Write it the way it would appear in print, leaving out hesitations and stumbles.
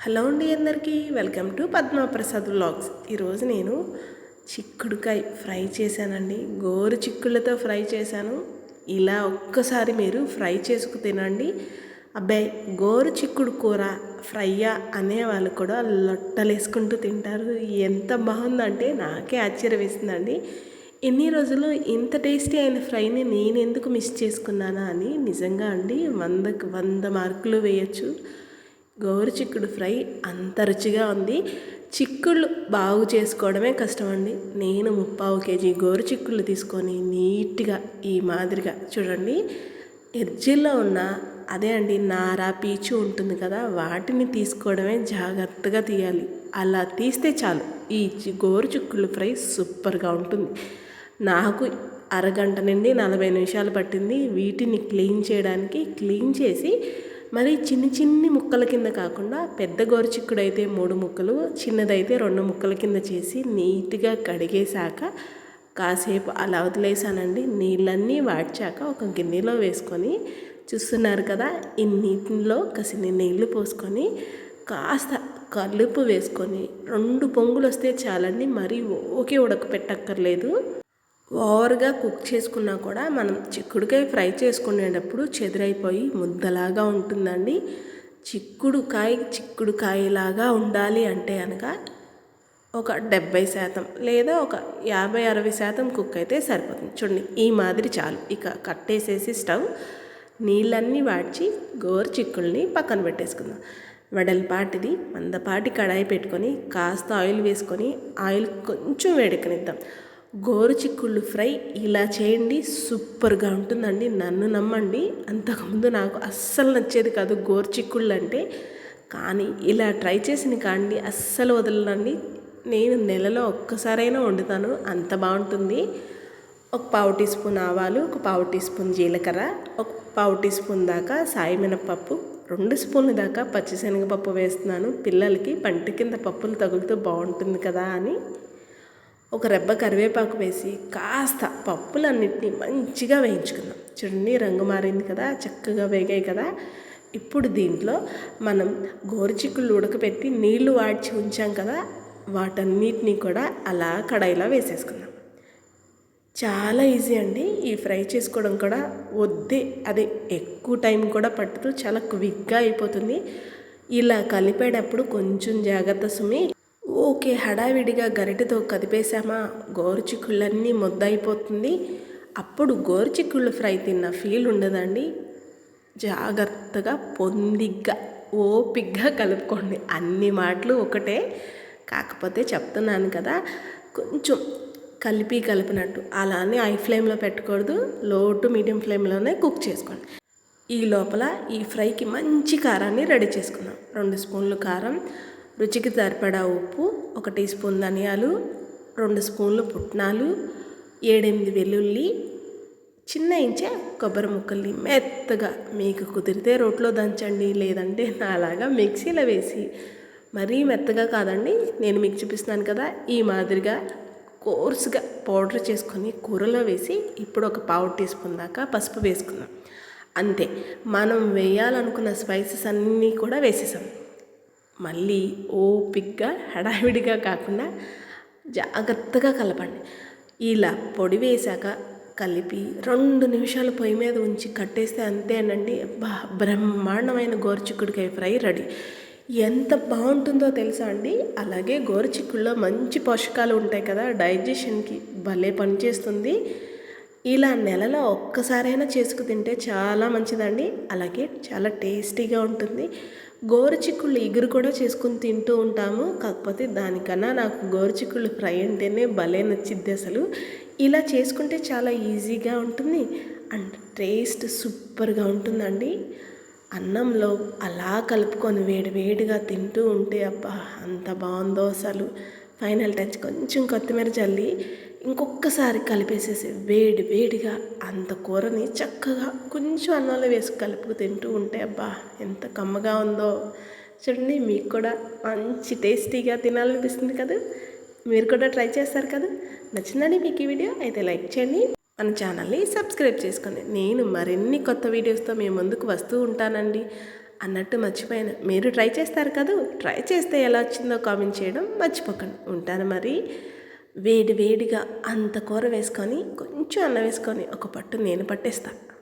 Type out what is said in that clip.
Hello అండి, అందరికీ welcome to Padma Prasad vlogs. ఈరోజు నేను చిక్కుడుకాయ ఫ్రై చేశానండి. గోరు చిక్కుళ్ళతో ఫ్రై చేశాను. ఇలా ఒక్కసారి మీరు ఫ్రై చేసుకు తినండి. అబ్బాయి, గోరు చిక్కుడు కూర ఫ్రైయా అనేవాళ్ళు కూడా లొట్టలేసుకుంటూ తింటారు. ఎంత బాగుందంటే నాకే ఆశ్చర్యం వేసిందండి. ఎన్ని రోజులు ఇంత టేస్టీ అయిన ఫ్రైని నేను ఎందుకు మిస్ చేసుకున్నానా అని నిజంగా అండి 100కి 100 మార్కులు వేయచ్చు. గోరు చిక్కుడు ఫ్రై అంత రుచిగా ఉంది. చిక్కుళ్ళు బాగు చేసుకోవడమే కష్టం అండి. నేను 3/4 కేజీ గోరు చిక్కుళ్ళు తీసుకొని నీట్గా ఈ మాదిరిగా చూడండి, ఎడ్జిల్లో ఉన్న అదే అండి నార పీచు ఉంటుంది కదా, వాటిని తీసుకోవడమే జాగ్రత్తగా తీయాలి. అలా తీస్తే చాలు, ఈ గోరు చిక్కుళ్ళు ఫ్రై సూపర్గా ఉంటుంది. నాకు అరగంట నుండి 40 నిమిషాలు పట్టింది వీటిని క్లీన్ చేయడానికి. క్లీన్ చేసి మరి చిన్ని ముక్కల కింద కాకుండా పెద్ద గోరుచిక్కుడు అయితే 3 ముక్కలు, చిన్నదైతే 2 ముక్కల కింద చేసి నీట్గా కడిగేశాక కాసేపు అలా వదిలేసానండి. నీళ్ళన్నీ వాడ్చాక ఒక గిన్నెలో వేసుకొని చూస్తున్నారు కదా, ఈ నీటిలో కసిని నీళ్లు పోసుకొని కాస్త కలుపు వేసుకొని 2 పొంగులు వస్తే చాలండి. మరీ ఓకే ఉడకపెట్టక్కర్లేదు. ఓవర్గా కుక్ చేసుకున్నా కూడా మనం చిక్కుడుకాయ ఫ్రై చేసుకునేటప్పుడు చెదిరైపోయి ముద్దలాగా ఉంటుందండి. చిక్కుడుకాయలాగా ఉండాలి అంటే కనుక ఒక 70% లేదా ఒక 50-60% కుక్ అయితే సరిపోతుంది. చూడండి, ఈ మాదిరి చాలు. ఇక కట్టేసేసి స్టవ్ నీళ్ళన్నీ వాడ్చి గోరు చిక్కుల్ని పక్కన పెట్టేసుకుందాం. వెడల్పాటిది మందపాటి కడాయి పెట్టుకొని కాస్త ఆయిల్ వేసుకొని ఆయిల్ కొంచెం వేడెక్కనిద్దాం. గోరు చిక్కుళ్ళు ఫ్రై ఇలా చేయండి, సూపర్గా ఉంటుందండి. నన్ను నమ్మండి, అంతకుముందు నాకు అస్సలు నచ్చేది కాదు గోరు చిక్కుళ్ళు అంటే. కానీ ఇలా ట్రై చేసిన కాండి అస్సలు వదలనండి. నేను నెలలో ఒక్కసారైనా వండుతాను, అంత బాగుంటుంది. ఒక 1/4 టీ స్పూన్ ఆవాలు, ఒక 1/4 టీ స్పూన్ జీలకర్ర, ఒక 1/4 టీ స్పూన్ దాకా సాయి మినపప్పు, 2 స్పూన్ల దాకా పచ్చిశనగపప్పు వేస్తున్నాను. పిల్లలకి పంటి కింద పప్పులు తగులుతూ బాగుంటుంది కదా అని. ఒక రెబ్బ కరివేపాకు వేసి కాస్త పప్పులన్నిటినీ మంచిగా వేయించుకుందాం. చూడండి, రంగు మారింది కదా, చక్కగా వేగాయి కదా. ఇప్పుడు దీంట్లో మనం గోరుచిక్కుళ్ళు ఉడకపెట్టి నీళ్లు వాడ్చి ఉంచాం కదా, వాటన్నిటినీ కూడా అలా కడాయిలో వేసేసుకుందాం. చాలా ఈజీ అండి. ఈ ఫ్రై చేసుకోవడం కూడా అదే ఎక్కువ టైం కూడా పట్టదు, చాలా క్విక్గా అయిపోతుంది. ఇలా కలిపేటప్పుడు కొంచెం జాగ్రత్త సుమి. ఓకే, హడావిడిగా గరిటెతో కదిపేసామా గోరుచిక్కుళ్ళన్నీ ముద్దయిపోతుంది. అప్పుడు గోరుచిక్కుళ్ళు ఫ్రై తిన్న ఫీల్ ఉండదండి. జాగ్రత్తగా పొందిగ్గా ఓపిగ్గా కలుపుకోండి. అన్ని మాటలు ఒకటే, కాకపోతే చెప్తున్నాను కదా, కొంచెం కలిపినట్టు అలానే హై ఫ్లేమ్లో పెట్టకూడదు, లో టు మీడియం ఫ్లేమ్లోనే కుక్ చేసుకోండి. ఈ లోపల ఈ ఫ్రైకి మంచి కారాన్ని రెడీ చేసుకుందాం. 2 స్పూన్లు కారం, రుచికి సరిపడా ఉప్పు, 1 టీ స్పూన్ ధనియాలు, 2 స్పూన్లు పుట్నాలు, 7-8 వెల్లుల్లి, చిన్న ఇంచే కొబ్బరి ముక్కల్ని మెత్తగా మీకు కుదిరితే రోట్లో దంచండి, లేదంటే నాలాగా మిక్సీలో వేసి, మరీ మెత్తగా కాదండి, నేను మీకు చూపిస్తున్నాను కదా, ఈ మాదిరిగా కోర్సుగా పౌడర్ చేసుకొని కూరలో వేసి ఇప్పుడు ఒక 1/4 టీ స్పూన్ దాకా పసుపు వేసుకుందాం. అంతే, మనం వేయాలనుకున్న స్పైసెస్ అన్నీ కూడా వేసేసాం. మళ్ళీ ఓపిగ్గా హడావిడిగా కాకుండా జాగ్రత్తగా కలపండి. ఇలా పొడి వేశాక కలిపి 2 నిమిషాలు పొయ్యి మీద ఉంచి కట్టేస్తే అంతేనండి. బ్రహ్మాండమైన గోరుచిక్కుడుకాయ ఫ్రై రెడీ. ఎంత బాగుంటుందో తెలుసా అండి. అలాగే గోరుచిక్కుడులో మంచి పోషకాలు ఉంటాయి కదా, డైజెషన్కి భలే పనిచేస్తుంది. ఇలా నెలలో ఒక్కసారైనా చేసుకు తింటే చాలా మంచిదండి. అలాగే చాలా టేస్టీగా ఉంటుంది. గోరుచిక్కుళ్ళు ఇగురు కూడా చేసుకుని తింటూ ఉంటాము, కాకపోతే దానికన్నా నాకు గోరుచిక్కుళ్ళు ఫ్రై అంటేనే భలే నచ్చిద్ది అసలు. ఇలా చేసుకుంటే చాలా ఈజీగా ఉంటుంది అండ్ టేస్ట్ సూపర్గా ఉంటుందండి. అన్నంలో అలా కలుపుకొని వేడిగా తింటూ ఉంటే అబ్బా అంత బాగుందో అసలు. ఫైనల్ టచ్ కొంచెం కొత్తిమీర చల్లి ఇంకొకసారి కలిపేసేసి వేడిగా అంత కూరని చక్కగా కొంచెం అన్నంలో వేసి కలుపుకు తింటూ ఉంటే అబ్బా ఎంత కమ్మగా ఉందో. చూడండి, మీకు కూడా మంచి టేస్టీగా తినాలనిపిస్తుంది కదా. మీరు కూడా ట్రై చేస్తారు కదా. నచ్చిందండి మీకు ఈ వీడియో అయితే లైక్ చేయండి, మన ఛానల్ని సబ్స్క్రైబ్ చేసుకోండి. నేను మరిన్ని కొత్త వీడియోస్తో మీ ముందుకు వస్తూ ఉంటానండి. అన్నట్టు మర్చిపోయాను, మీరు ట్రై చేస్తారు కదూ, ట్రై చేస్తే ఎలా వచ్చిందో కామెంట్ చేయడం మర్చిపోకండి. ఉంటాను మరి. వేడి వేడిగా అంత కూర వేసుకొని కొంచెం అన్నం వేసుకొని ఒక పట్టు నేను పట్టేస్తాను.